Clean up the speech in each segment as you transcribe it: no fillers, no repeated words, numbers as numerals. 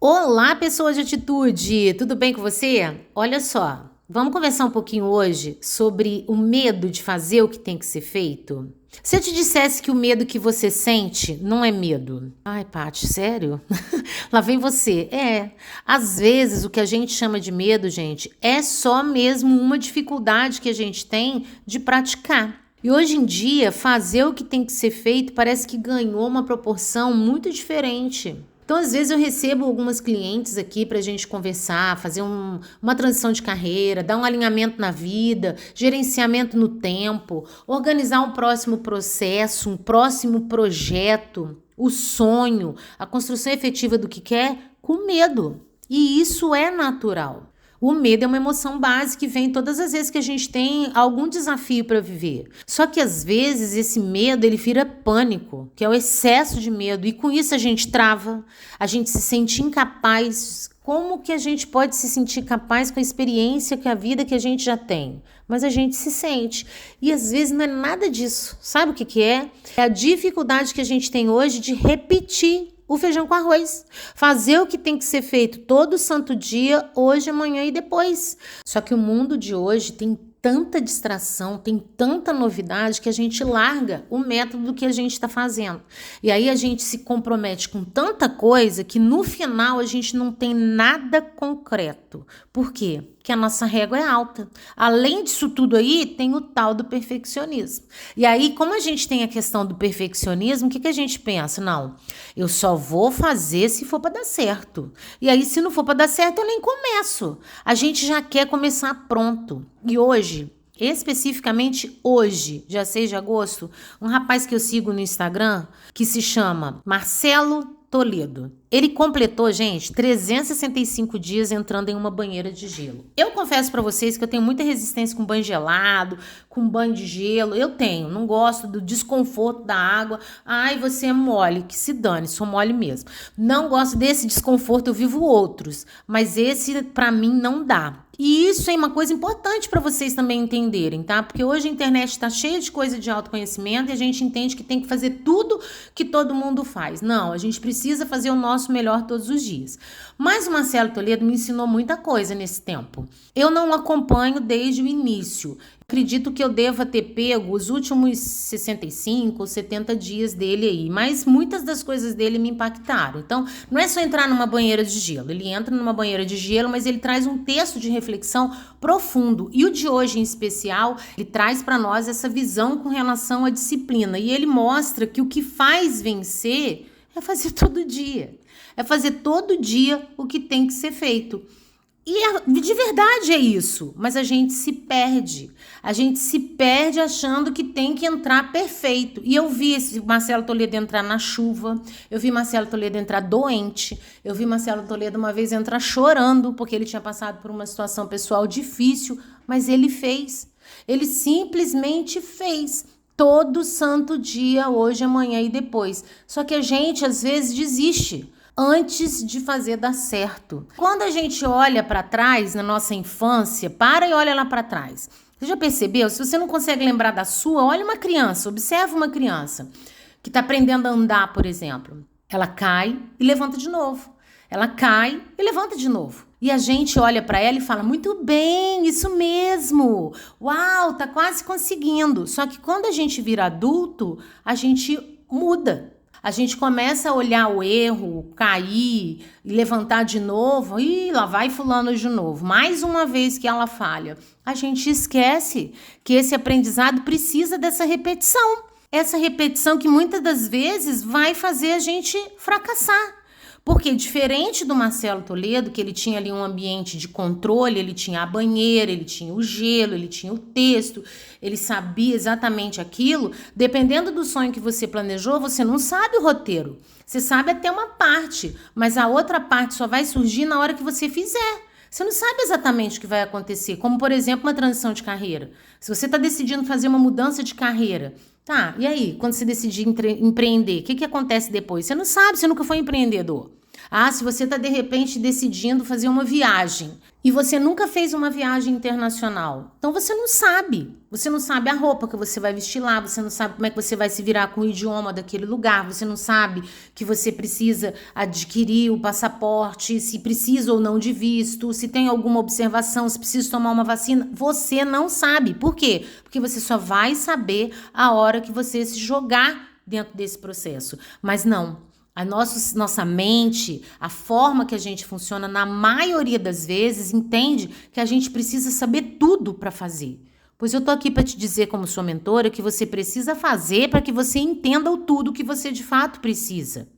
Olá, pessoas de atitude! Tudo bem com você? Olha só, vamos conversar um pouquinho hoje sobre o medo de fazer o que tem que ser feito? Se eu te dissesse que o medo que você sente não é medo. Ai, Paty, sério? Lá vem você. Às vezes o que a gente chama de medo, gente, é só mesmo uma dificuldade que a gente tem de praticar. E hoje em dia, fazer o que tem que ser feito parece que ganhou uma proporção muito diferente. Então, às vezes, eu recebo algumas clientes aqui para a gente conversar, fazer uma transição de carreira, dar um alinhamento na vida, gerenciamento no tempo, organizar um próximo processo, um próximo projeto, o sonho, a construção efetiva do que quer, com medo. E isso é natural. O medo é uma emoção básica que vem todas as vezes que a gente tem algum desafio para viver. Só que às vezes esse medo ele vira pânico, que é o excesso de medo, e com isso a gente trava, a gente se sente incapaz. Como que a gente pode se sentir capaz com a experiência, com a vida que a gente já tem? Mas a gente se sente. E às vezes não é nada disso. Sabe o que que é? É a dificuldade que a gente tem hoje de repetir o feijão com arroz. Fazer o que tem que ser feito todo santo dia, hoje, amanhã e depois. Só que o mundo de hoje tem tanta distração, tem tanta novidade que a gente larga o método que a gente está fazendo. E aí a gente se compromete com tanta coisa que no final a gente não tem nada concreto. Por quê? Porque a nossa régua é alta. Além disso tudo aí, tem o tal do perfeccionismo. E aí, como a gente tem a questão do perfeccionismo, o que a gente pensa? Não, eu só vou fazer se for para dar certo. E aí, se não for para dar certo, eu nem começo. A gente já quer começar pronto. E hoje, especificamente hoje, dia 6 de agosto, um rapaz que eu sigo no Instagram, que se chama Marcelo Toledo. Ele completou, gente, 365 dias entrando em uma banheira de gelo. Eu confesso pra vocês que eu tenho muita resistência com banho gelado, com banho de gelo. Eu tenho, não gosto do desconforto da água. Ai, você é mole, que se dane, sou mole mesmo. Não gosto desse desconforto, eu vivo outros, mas esse pra mim não dá. E isso é uma coisa importante para vocês também entenderem, tá? Porque hoje a internet está cheia de coisa de autoconhecimento e a gente entende que tem que fazer tudo que todo mundo faz. Não, a gente precisa fazer o nosso melhor todos os dias. Mas o Marcelo Toledo me ensinou muita coisa nesse tempo. Eu não o acompanho desde o início. Acredito que eu deva ter pego os últimos 65 ou 70 dias dele aí, mas muitas das coisas dele me impactaram. Então, não é só entrar numa banheira de gelo. Ele entra numa banheira de gelo, mas ele traz um texto de reflexão profundo. E o de hoje, em especial, ele traz para nós essa visão com relação à disciplina. E ele mostra que o que faz vencer é fazer todo dia. É fazer todo dia o que tem que ser feito. E de verdade é isso, mas a gente se perde. A gente se perde achando que tem que entrar perfeito. E eu vi esse Marcelo Toledo entrar na chuva, eu vi Marcelo Toledo entrar doente, eu vi Marcelo Toledo uma vez entrar chorando, porque ele tinha passado por uma situação pessoal difícil, mas ele fez. Ele simplesmente fez. Todo santo dia, hoje, amanhã e depois. Só que a gente, às vezes, desiste antes de fazer dar certo. Quando a gente olha para trás, na nossa infância, para e olha lá para trás. Você já percebeu? Se você não consegue lembrar da sua, olha uma criança, observa uma criança que está aprendendo a andar, por exemplo. Ela cai e levanta de novo. Ela cai e levanta de novo. E a gente olha para ela e fala, muito bem, isso mesmo. Uau, tá quase conseguindo. Só que quando a gente vira adulto, a gente muda. A gente começa a olhar o erro, cair e levantar de novo. Ih, lá vai fulano de novo. Mais uma vez que ela falha. A gente esquece que esse aprendizado precisa dessa repetição. Essa repetição que muitas das vezes vai fazer a gente fracassar. Porque diferente do Marcelo Toledo, que ele tinha ali um ambiente de controle, ele tinha a banheira, ele tinha o gelo, ele tinha o texto, ele sabia exatamente aquilo, dependendo do sonho que você planejou, você não sabe o roteiro. Você sabe até uma parte, mas a outra parte só vai surgir na hora que você fizer. Você não sabe exatamente o que vai acontecer, como, por exemplo, uma transição de carreira. Se você está decidindo fazer uma mudança de carreira, tá, e aí, quando você decidir empreender, o que acontece depois? Você não sabe, você nunca foi empreendedor. Ah, se você está de repente decidindo fazer uma viagem e você nunca fez uma viagem internacional, então você não sabe. Você não sabe a roupa que você vai vestir lá, você não sabe como é que você vai se virar com o idioma daquele lugar, você não sabe que você precisa adquirir o passaporte, se precisa ou não de visto, se tem alguma observação, se precisa tomar uma vacina. Você não sabe. Por quê? Porque você só vai saber a hora que você se jogar dentro desse processo. Mas não. A nossa mente, a forma que a gente funciona, na maioria das vezes, entende que a gente precisa saber tudo para fazer. Pois eu tô aqui para te dizer, como sua mentora, que você precisa fazer para que você entenda o tudo que você de fato precisa.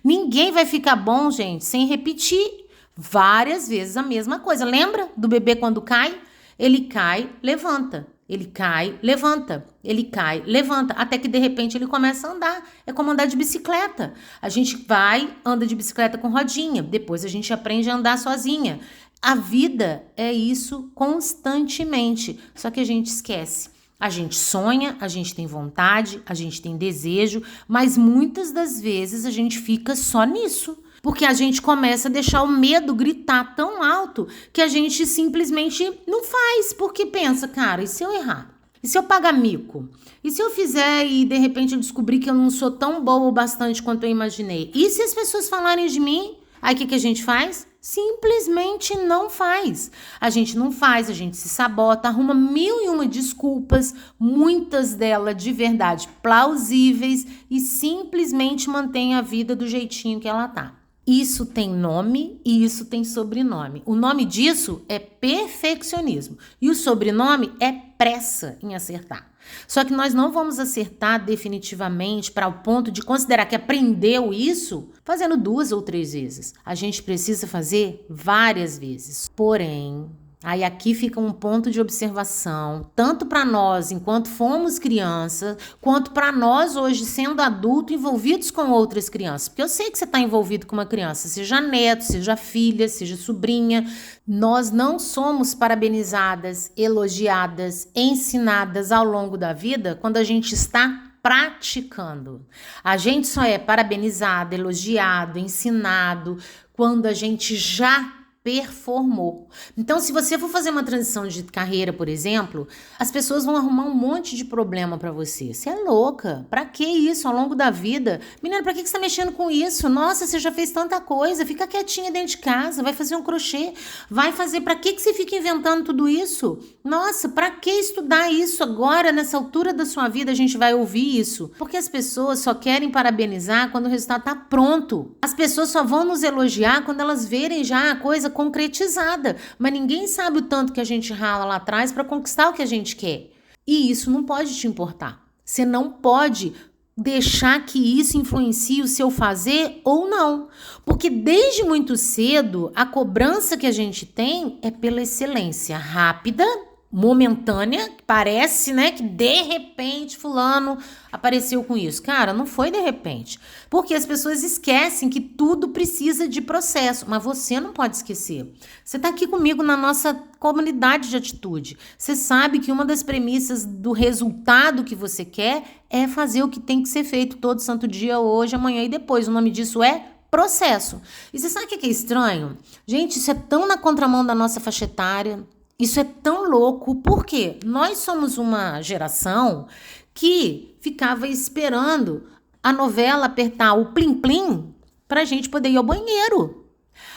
Ninguém vai ficar bom, gente, sem repetir várias vezes a mesma coisa. Lembra do bebê quando cai? Ele cai, levanta. Ele cai, levanta. Ele cai, levanta. Até que de repente ele começa a andar. É como andar de bicicleta. A gente vai, anda de bicicleta com rodinha. Depois a gente aprende a andar sozinha. A vida é isso constantemente. Só que a gente esquece. A gente sonha, a gente tem vontade, a gente tem desejo, mas muitas das vezes a gente fica só nisso. Porque a gente começa a deixar o medo gritar tão alto que a gente simplesmente não faz. Porque pensa, cara, e se eu errar? E se eu pagar mico? E se eu fizer e de repente eu descobrir que eu não sou tão boa o bastante quanto eu imaginei? E se as pessoas falarem de mim? Aí o que a gente faz? Simplesmente não faz. A gente não faz, a gente se sabota, arruma 1001 desculpas, muitas delas de verdade plausíveis e simplesmente mantém a vida do jeitinho que ela tá. Isso tem nome e isso tem sobrenome. O nome disso é perfeccionismo e o sobrenome é pressa em acertar. Só que nós não vamos acertar definitivamente para o ponto de considerar que aprendeu isso fazendo 2 ou 3 vezes. A gente precisa fazer várias vezes. Porém, aí aqui fica um ponto de observação, tanto para nós enquanto fomos crianças, quanto para nós hoje sendo adulto envolvidos com outras crianças. Porque eu sei que você está envolvido com uma criança, seja neto, seja filha, seja sobrinha. Nós não somos parabenizadas, elogiadas, ensinadas ao longo da vida quando a gente está praticando. A gente só é parabenizado, elogiado, ensinado quando a gente já performou. Então, se você for fazer uma transição de carreira, por exemplo, as pessoas vão arrumar um monte de problema pra você. Você é louca. Pra que isso ao longo da vida? Menina, pra que você tá mexendo com isso? Nossa, você já fez tanta coisa. Fica quietinha dentro de casa, vai fazer um crochê, vai fazer. Pra que você fica inventando tudo isso? Nossa, pra que estudar isso agora, nessa altura da sua vida, a gente vai ouvir isso? Porque as pessoas só querem parabenizar quando o resultado tá pronto. As pessoas só vão nos elogiar quando elas verem já a coisa concretizada, mas ninguém sabe o tanto que a gente rala lá atrás para conquistar o que a gente quer. E isso não pode te importar. Você não pode deixar que isso influencie o seu fazer ou não. Porque desde muito cedo, a cobrança que a gente tem é pela excelência rápida, momentânea, parece, né, que de repente fulano apareceu com isso. Cara, não foi de repente. Porque as pessoas esquecem que tudo precisa de processo, mas você não pode esquecer. Você tá aqui comigo na nossa comunidade de atitude. Você sabe que uma das premissas do resultado que você quer é fazer o que tem que ser feito todo santo dia, hoje, amanhã e depois. O nome disso é processo. E você sabe o que é estranho? Gente, isso é tão na contramão da nossa faixa etária. Isso é tão louco, porque nós somos uma geração que ficava esperando a novela apertar o plim-plim para a gente poder ir ao banheiro.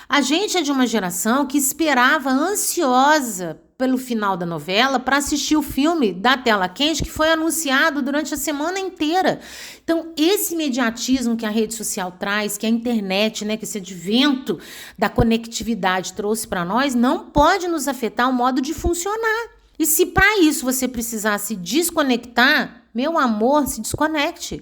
A gente é de uma geração que esperava ansiosa pelo final da novela para assistir o filme da tela quente que foi anunciado durante a semana inteira. Então, esse imediatismo que a rede social traz, que a internet, né, que esse advento da conectividade trouxe para nós, não pode nos afetar o modo de funcionar. E se para isso você precisar se desconectar, meu amor, se desconecte.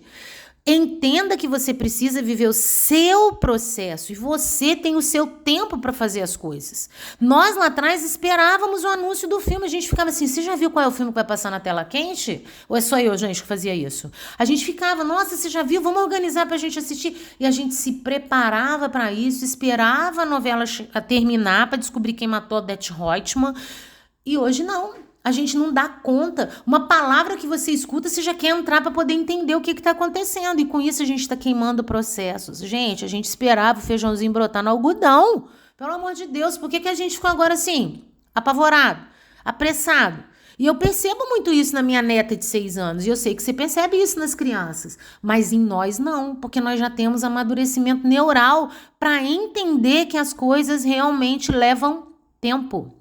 Entenda que você precisa viver o seu processo e você tem o seu tempo para fazer as coisas. Nós lá atrás esperávamos o anúncio do filme, a gente ficava assim, você já viu qual é o filme que vai passar na tela quente? Ou é só eu, gente, que fazia isso? A gente ficava, nossa, você já viu? Vamos organizar para a gente assistir. E a gente se preparava para isso, esperava a novela terminar para descobrir quem matou a Odete Roitman. E hoje não. A gente não dá conta. Uma palavra que você escuta, você já quer entrar para poder entender o que está acontecendo. E com isso a gente está queimando processos. Gente, a gente esperava o feijãozinho brotar no algodão. Pelo amor de Deus, por que a gente ficou agora assim, apavorado, apressado? E eu percebo muito isso na minha neta de 6 anos. E eu sei que você percebe isso nas crianças. Mas em nós não, porque nós já temos amadurecimento neural para entender que as coisas realmente levam tempo.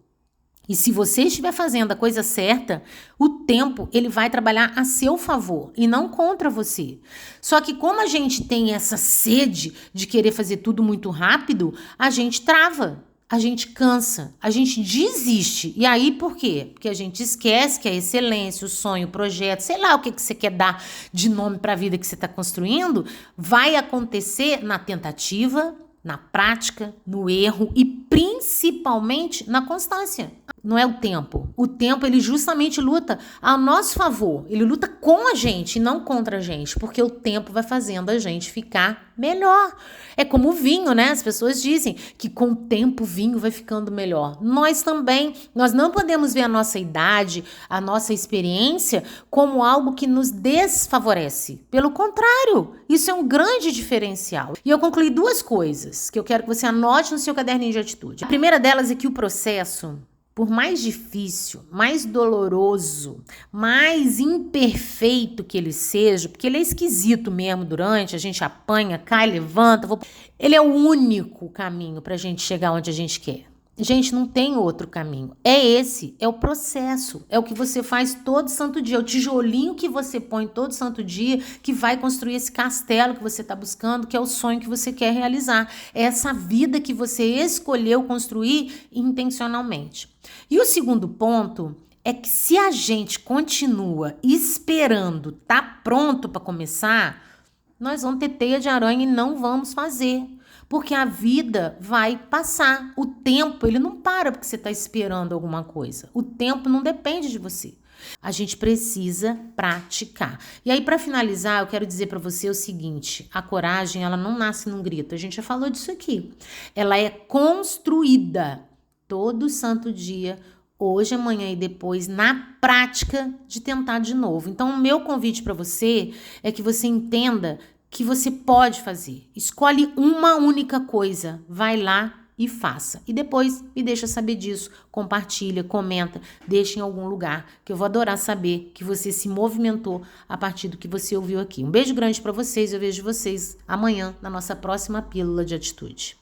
E se você estiver fazendo a coisa certa, o tempo ele vai trabalhar a seu favor e não contra você. Só que como a gente tem essa sede de querer fazer tudo muito rápido, a gente trava, a gente cansa, a gente desiste. E aí por quê? Porque a gente esquece que a excelência, o sonho, o projeto, sei lá o que você quer dar de nome para a vida que você está construindo, vai acontecer na tentativa, na prática, no erro e principalmente na constância. Não é o tempo. O tempo, ele justamente luta a nosso favor. Ele luta com a gente e não contra a gente, porque o tempo vai fazendo a gente ficar melhor. É como o vinho, né? As pessoas dizem que com o tempo o vinho vai ficando melhor. Nós também, nós não podemos ver a nossa idade, a nossa experiência como algo que nos desfavorece. Pelo contrário, isso é um grande diferencial. E eu concluí 2 coisas que eu quero que você anote no seu caderninho de atitude. A primeira delas é que o processo, por mais difícil, mais doloroso, mais imperfeito que ele seja, porque ele é esquisito mesmo durante, a gente apanha, cai, levanta, ele é o único caminho para a gente chegar onde a gente quer. Gente, não tem outro caminho. É esse, é o processo. É o que você faz todo santo dia. É o tijolinho que você põe todo santo dia que vai construir esse castelo que você está buscando, que é o sonho que você quer realizar. É essa vida que você escolheu construir intencionalmente. E o segundo ponto é que se a gente continua esperando tá pronto para começar, nós vamos ter teia de aranha e não vamos fazer. Porque a vida vai passar. O tempo, ele não para porque você está esperando alguma coisa. O tempo não depende de você. A gente precisa praticar. E aí, para finalizar, eu quero dizer para você o seguinte: a coragem, ela não nasce num grito. A gente já falou disso aqui. Ela é construída todo santo dia, hoje, amanhã e depois, na prática de tentar de novo. Então, o meu convite para você é que você entenda que você pode fazer. Escolhe uma única coisa, vai lá e faça. E depois me deixa saber disso, compartilha, comenta, deixa em algum lugar, que eu vou adorar saber que você se movimentou a partir do que você ouviu aqui. Um beijo grande para vocês, eu vejo vocês amanhã na nossa próxima Pílula de Atitude.